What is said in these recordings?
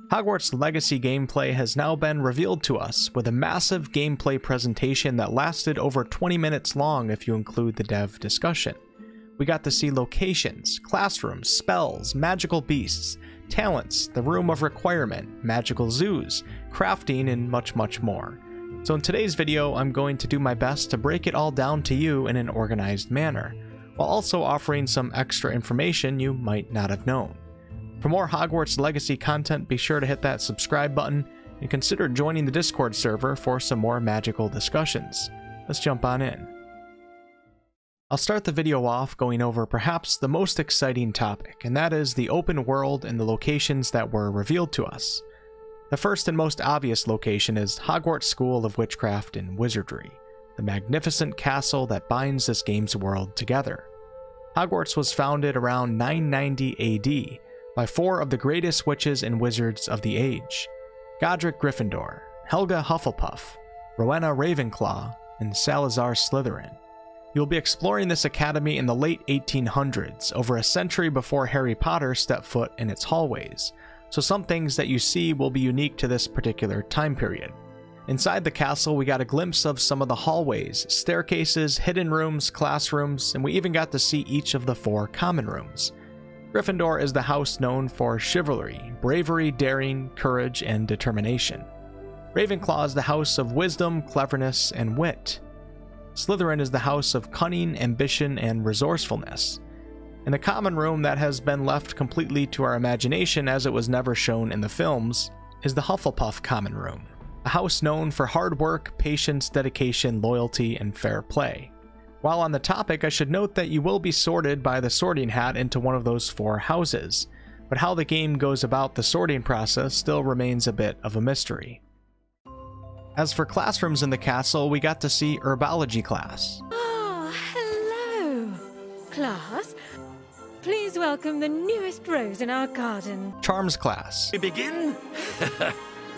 Hogwarts Legacy gameplay has now been revealed to us with a massive gameplay presentation that lasted over 20 minutes long if you include the dev discussion. We got to see locations, classrooms, spells, magical beasts, talents, the room of requirement, magical zoos, crafting, and much more. So in today's video, I'm going to do my best to break it all down to you in an organized manner, while also offering some extra information you might not have known. For more Hogwarts Legacy content, be sure to hit that subscribe button and consider joining the Discord server for some more magical discussions. Let's jump on in. I'll start the video off going over perhaps the most exciting topic, and that is the open world and the locations that were revealed to us. The first and most obvious location is Hogwarts School of Witchcraft and Wizardry, the magnificent castle that binds this game's world together. Hogwarts was founded around 990 AD by four of the greatest witches and wizards of the age: Godric Gryffindor, Helga Hufflepuff, Rowena Ravenclaw, and Salazar Slytherin. You'll be exploring this academy in the late 1800s, over a century before Harry Potter stepped foot in its hallways, so some things that you see will be unique to this particular time period. Inside the castle, we got a glimpse of some of the hallways, staircases, hidden rooms, classrooms, and we even got to see each of the four common rooms. Gryffindor is the house known for chivalry, bravery, daring, courage, and determination. Ravenclaw is the house of wisdom, cleverness, and wit. Slytherin is the house of cunning, ambition, and resourcefulness. In the common room that has been left completely to our imagination as it was never shown in the films is the Hufflepuff common room, a house known for hard work, patience, dedication, loyalty, and fair play. While on the topic, I should note that you will be sorted by the sorting hat into one of those four houses, but how the game goes about the sorting process still remains a bit of a mystery. As for classrooms in the castle, we got to see herbology class. Oh, hello, class. Please welcome the newest rose in our garden. Charms class. We begin?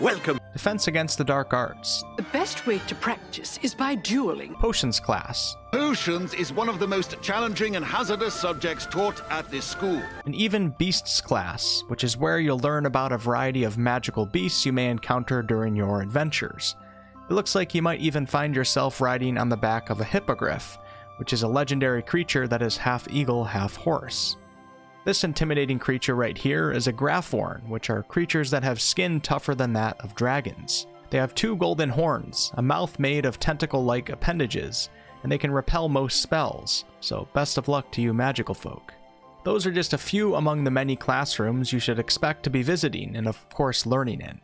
Welcome. Defense against the dark arts. The best way to practice is by dueling. Potions class. Potions is one of the most challenging and hazardous subjects taught at this school. And even beasts class, which is where you'll learn about a variety of magical beasts you may encounter during your adventures. It looks like you might even find yourself riding on the back of a hippogriff, which is a legendary creature that is half eagle, half horse. This intimidating creature right here is a Grafworn, which are creatures that have skin tougher than that of dragons. They have two golden horns, a mouth made of tentacle-like appendages, and they can repel most spells, so best of luck to you magical folk. Those are just a few among the many classrooms you should expect to be visiting and of course learning in.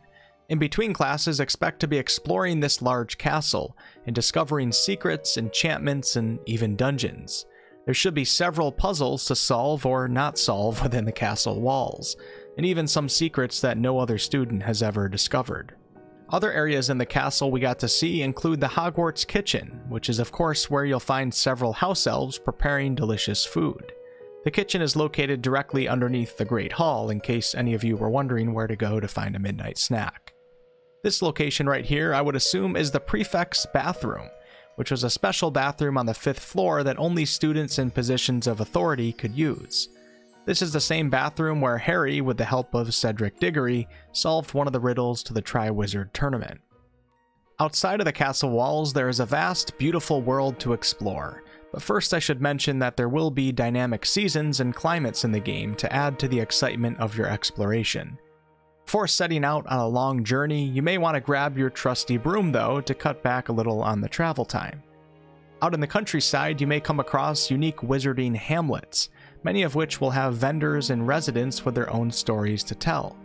In between classes, expect to be exploring this large castle and discovering secrets, enchantments, and even dungeons. There should be several puzzles to solve or not solve within the castle walls, and even some secrets that no other student has ever discovered. Other areas in the castle we got to see include the Hogwarts kitchen, which is of course where you'll find several house elves preparing delicious food. The kitchen is located directly underneath the Great Hall, in case any of you were wondering where to go to find a midnight snack. This location right here I would assume is the prefect's bathroom, which was a special bathroom on the 5th floor that only students in positions of authority could use. This is the same bathroom where Harry, with the help of Cedric Diggory, solved one of the riddles to the Triwizard Tournament. Outside of the castle walls, there is a vast, beautiful world to explore, but first I should mention that there will be dynamic seasons and climates in the game to add to the excitement of your exploration. Before setting out on a long journey, you may want to grab your trusty broom though to cut back a little on the travel time. Out in the countryside, you may come across unique wizarding hamlets, many of which will have vendors and residents with their own stories to tell.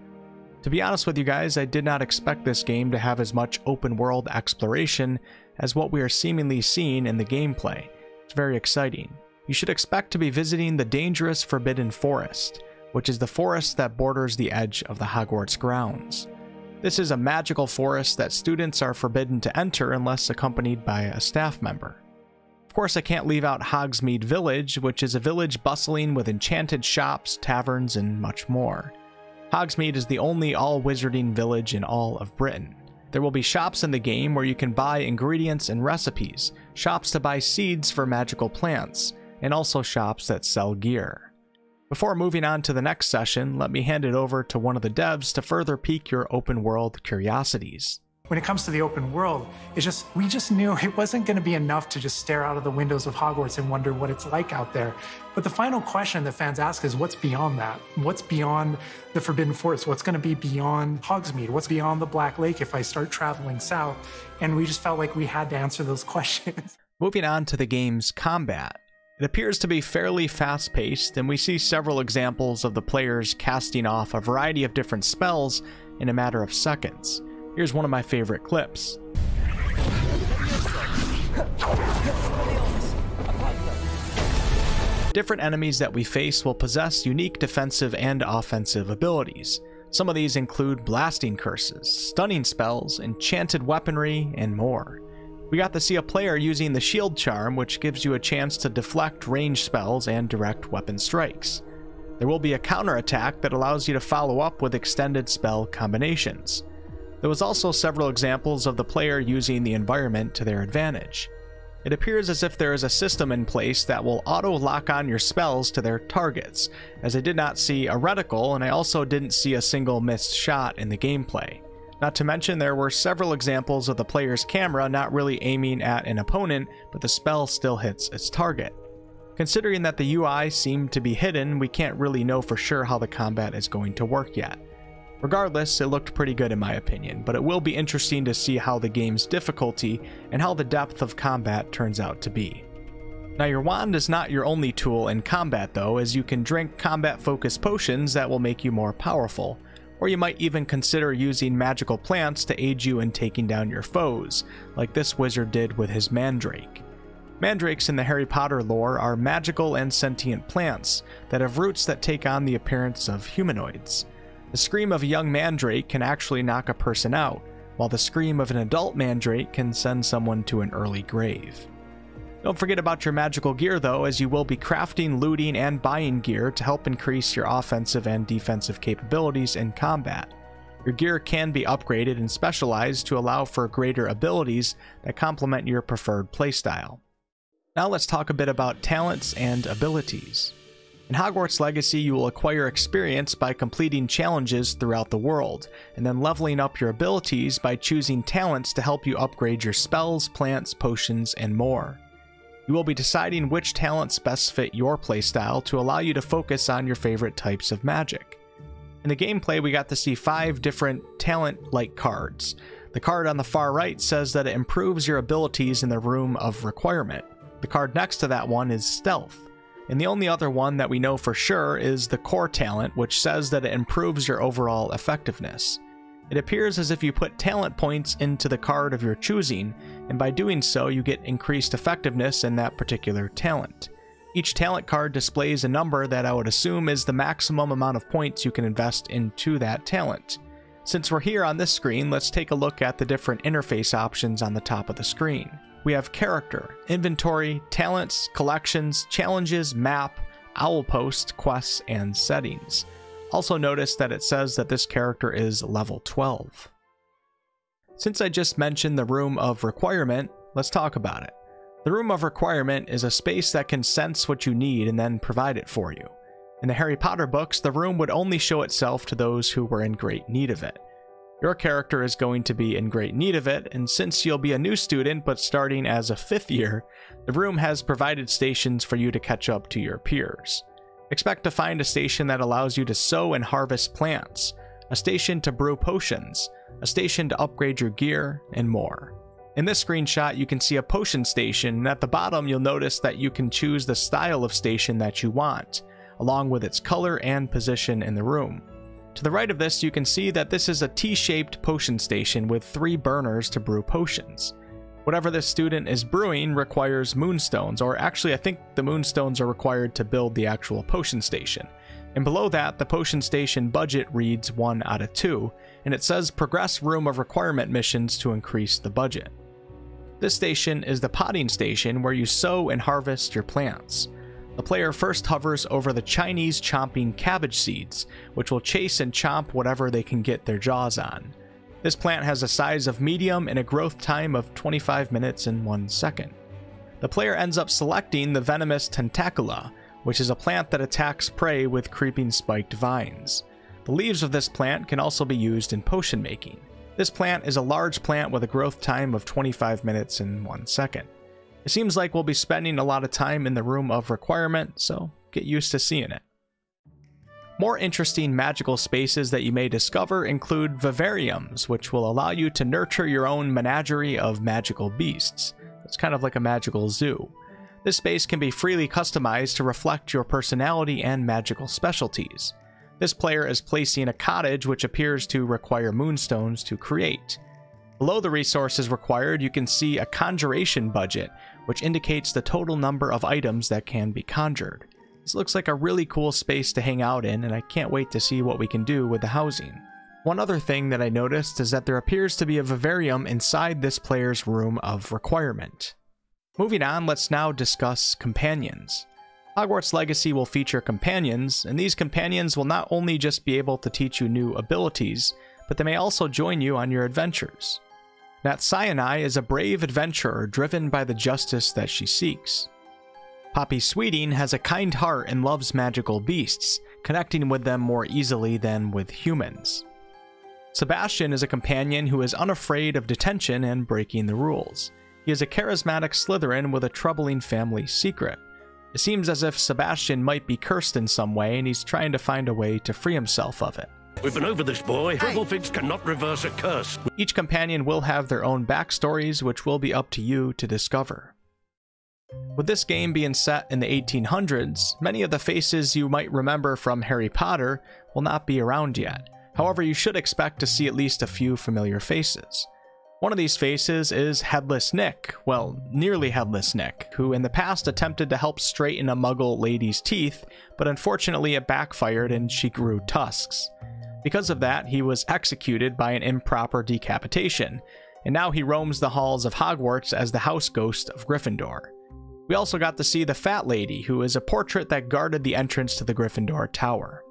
To be honest with you guys, I did not expect this game to have as much open world exploration as what we are seemingly seeing in the gameplay. It's very exciting. You should expect to be visiting the dangerous Forbidden Forest, which is the forest that borders the edge of the Hogwarts grounds. This is a magical forest that students are forbidden to enter unless accompanied by a staff member. Of course, I can't leave out Hogsmeade Village, which is a village bustling with enchanted shops, taverns, and much more. Hogsmeade is the only all-wizarding village in all of Britain. There will be shops in the game where you can buy ingredients and recipes, shops to buy seeds for magical plants, and also shops that sell gear. Before moving on to the next session, let me hand it over to one of the devs to further pique your open world curiosities. When it comes to the open world, we just knew it wasn't going to be enough to just stare out of the windows of Hogwarts and wonder what it's like out there. But the final question that fans ask is, what's beyond that? What's beyond the Forbidden Forest? What's going to be beyond Hogsmeade? What's beyond the Black Lake if I start traveling south? And we just felt like we had to answer those questions. Moving on to the game's combat. It appears to be fairly fast-paced, and we see several examples of the players casting off a variety of different spells in a matter of seconds. Here's one of my favorite clips. Different enemies that we face will possess unique defensive and offensive abilities. Some of these include blasting curses, stunning spells, enchanted weaponry, and more. We got to see a player using the shield charm, which gives you a chance to deflect ranged spells and direct weapon strikes. There will be a counterattack that allows you to follow up with extended spell combinations. There was also several examples of the player using the environment to their advantage. It appears as if there is a system in place that will auto-lock on your spells to their targets, as I did not see a reticle, and I also didn't see a single missed shot in the gameplay. Not to mention, there were several examples of the player's camera not really aiming at an opponent, but the spell still hits its target. Considering that the UI seemed to be hidden, we can't really know for sure how the combat is going to work yet. Regardless, it looked pretty good in my opinion, but it will be interesting to see how the game's difficulty and how the depth of combat turns out to be. Now, your wand is not your only tool in combat though, as you can drink combat-focused potions that will make you more powerful, or you might even consider using magical plants to aid you in taking down your foes, like this wizard did with his mandrake. Mandrakes in the Harry Potter lore are magical and sentient plants that have roots that take on the appearance of humanoids. The scream of a young mandrake can actually knock a person out, while the scream of an adult mandrake can send someone to an early grave. Don't forget about your magical gear though, as you will be crafting, looting, and buying gear to help increase your offensive and defensive capabilities in combat. Your gear can be upgraded and specialized to allow for greater abilities that complement your preferred playstyle. Now let's talk a bit about talents and abilities. In Hogwarts Legacy, you will acquire experience by completing challenges throughout the world, and then leveling up your abilities by choosing talents to help you upgrade your spells, plants, potions, and more. You will be deciding which talents best fit your playstyle to allow you to focus on your favorite types of magic. In the gameplay, we got to see 5 different talent-like cards. The card on the far right says that it improves your abilities in the Room of Requirement. The card next to that one is Stealth. And the only other one that we know for sure is the core talent, which says that it improves your overall effectiveness. It appears as if you put talent points into the card of your choosing, and by doing so you get increased effectiveness in that particular talent. Each talent card displays a number that I would assume is the maximum amount of points you can invest into that talent. Since we're here on this screen, let's take a look at the different interface options on the top of the screen. We have Character, Inventory, Talents, Collections, Challenges, Map, Owlpost, Quests, and Settings. Also notice that it says that this character is level 12. Since I just mentioned the Room of Requirement, let's talk about it. The Room of Requirement is a space that can sense what you need and then provide it for you. In the Harry Potter books, the room would only show itself to those who were in great need of it. Your character is going to be in great need of it, and since you'll be a new student but starting as a 5th year, the room has provided stations for you to catch up to your peers. Expect to find a station that allows you to sow and harvest plants, a station to brew potions, a station to upgrade your gear, and more. In this screenshot, you can see a potion station, and at the bottom you'll notice that you can choose the style of station that you want, along with its color and position in the room. To the right of this, you can see that this is a T-shaped potion station with 3 burners to brew potions. Whatever this student is brewing requires moonstones, or actually I think the moonstones are required to build the actual potion station. And below that, the potion station budget reads 1 out of 2, and it says progress Room of Requirement missions to increase the budget. This station is the potting station where you sow and harvest your plants. The player first hovers over the Chinese chomping cabbage seeds, which will chase and chomp whatever they can get their jaws on. This plant has a size of medium and a growth time of 25 minutes and 1 second. The player ends up selecting the venomous Tentacula, which is a plant that attacks prey with creeping spiked vines. The leaves of this plant can also be used in potion making. This plant is a large plant with a growth time of 25 minutes and 1 second. It seems like we'll be spending a lot of time in the room of Requirement, so get used to seeing it. More interesting magical spaces that you may discover include vivariums, which will allow you to nurture your own menagerie of magical beasts. It's kind of like a magical zoo. This space can be freely customized to reflect your personality and magical specialties. This player is placing a cottage which appears to require moonstones to create. Below the resources required, you can see a conjuration budget, which indicates the total number of items that can be conjured. This looks like a really cool space to hang out in, and I can't wait to see what we can do with the housing. One other thing that I noticed is that there appears to be a vivarium inside this player's room of Requirement. Moving on, let's now discuss companions. Hogwarts Legacy will feature companions, and these companions will not only just be able to teach you new abilities, but they may also join you on your adventures. Nat Sinai is a brave adventurer driven by the justice that she seeks. Poppy Sweeting has a kind heart and loves magical beasts, connecting with them more easily than with humans. Sebastian is a companion who is unafraid of detention and breaking the rules. He is a charismatic Slytherin with a troubling family secret. It seems as if Sebastian might be cursed in some way, and he's trying to find a way to free himself of it. We've been over this, boy. Figs cannot reverse a curse. Each companion will have their own backstories, which will be up to you to discover. With this game being set in the 1800s, many of the faces you might remember from Harry Potter will not be around yet. However, you should expect to see at least a few familiar faces. One of these faces is Headless Nick, well, nearly Headless Nick, who in the past attempted to help straighten a Muggle lady's teeth, but unfortunately it backfired and she grew tusks. Because of that, he was executed by an improper decapitation, and now he roams the halls of Hogwarts as the house ghost of Gryffindor. We also got to see the Fat Lady, who is a portrait that guarded the entrance to the Gryffindor Tower.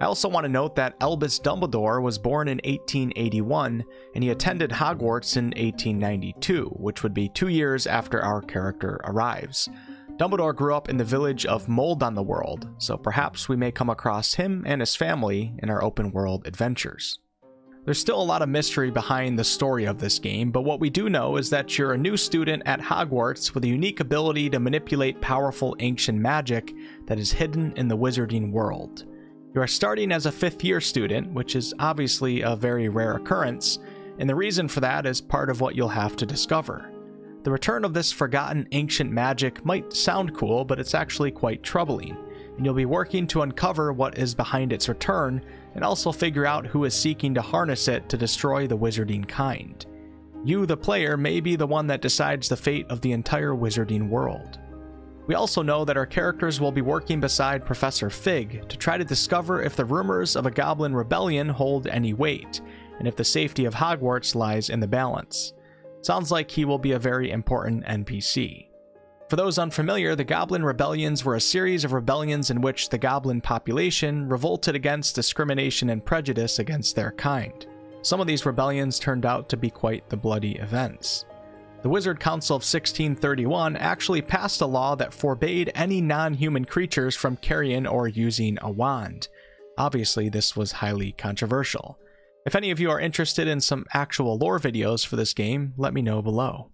I also want to note that Albus Dumbledore was born in 1881, and he attended Hogwarts in 1892, which would be 2 years after our character arrives. Dumbledore grew up in the village of Mold on the World, so perhaps we may come across him and his family in our open world adventures. There's still a lot of mystery behind the story of this game, but what we do know is that you're a new student at Hogwarts with a unique ability to manipulate powerful ancient magic that is hidden in the wizarding world. You are starting as a 5th year student, which is obviously a very rare occurrence, and the reason for that is part of what you'll have to discover. The return of this forgotten ancient magic might sound cool, but it's actually quite troubling, and you'll be working to uncover what is behind its return, and also figure out who is seeking to harness it to destroy the wizarding kind. You, the player, may be the one that decides the fate of the entire wizarding world. We also know that our characters will be working beside Professor Fig to try to discover if the rumors of a goblin rebellion hold any weight, and if the safety of Hogwarts lies in the balance. Sounds like he will be a very important NPC. For those unfamiliar, the Goblin Rebellions were a series of rebellions in which the goblin population revolted against discrimination and prejudice against their kind. Some of these rebellions turned out to be quite the bloody events. The Wizard Council of 1631 actually passed a law that forbade any non-human creatures from carrying or using a wand. Obviously, this was highly controversial. If any of you are interested in some actual lore videos for this game, let me know below.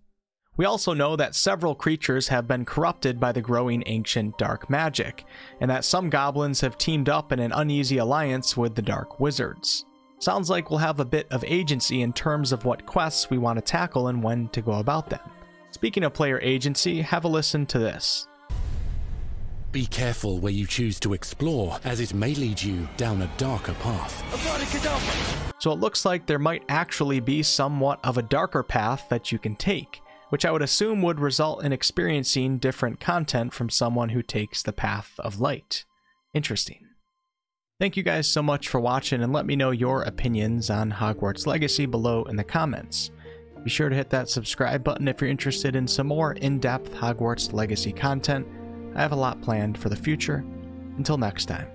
We also know that several creatures have been corrupted by the growing ancient dark magic, and that some goblins have teamed up in an uneasy alliance with the dark wizards. Sounds like we'll have a bit of agency in terms of what quests we want to tackle and when to go about them. Speaking of player agency, have a listen to this. Be careful where you choose to explore, as it may lead you down a darker path. So it looks like there might actually be somewhat of a darker path that you can take, which I would assume would result in experiencing different content from someone who takes the path of light. Interesting. Thank you guys so much for watching, and let me know your opinions on Hogwarts Legacy below in the comments. Be sure to hit that subscribe button if you're interested in some more in-depth Hogwarts Legacy content. I have a lot planned for the future. Until next time.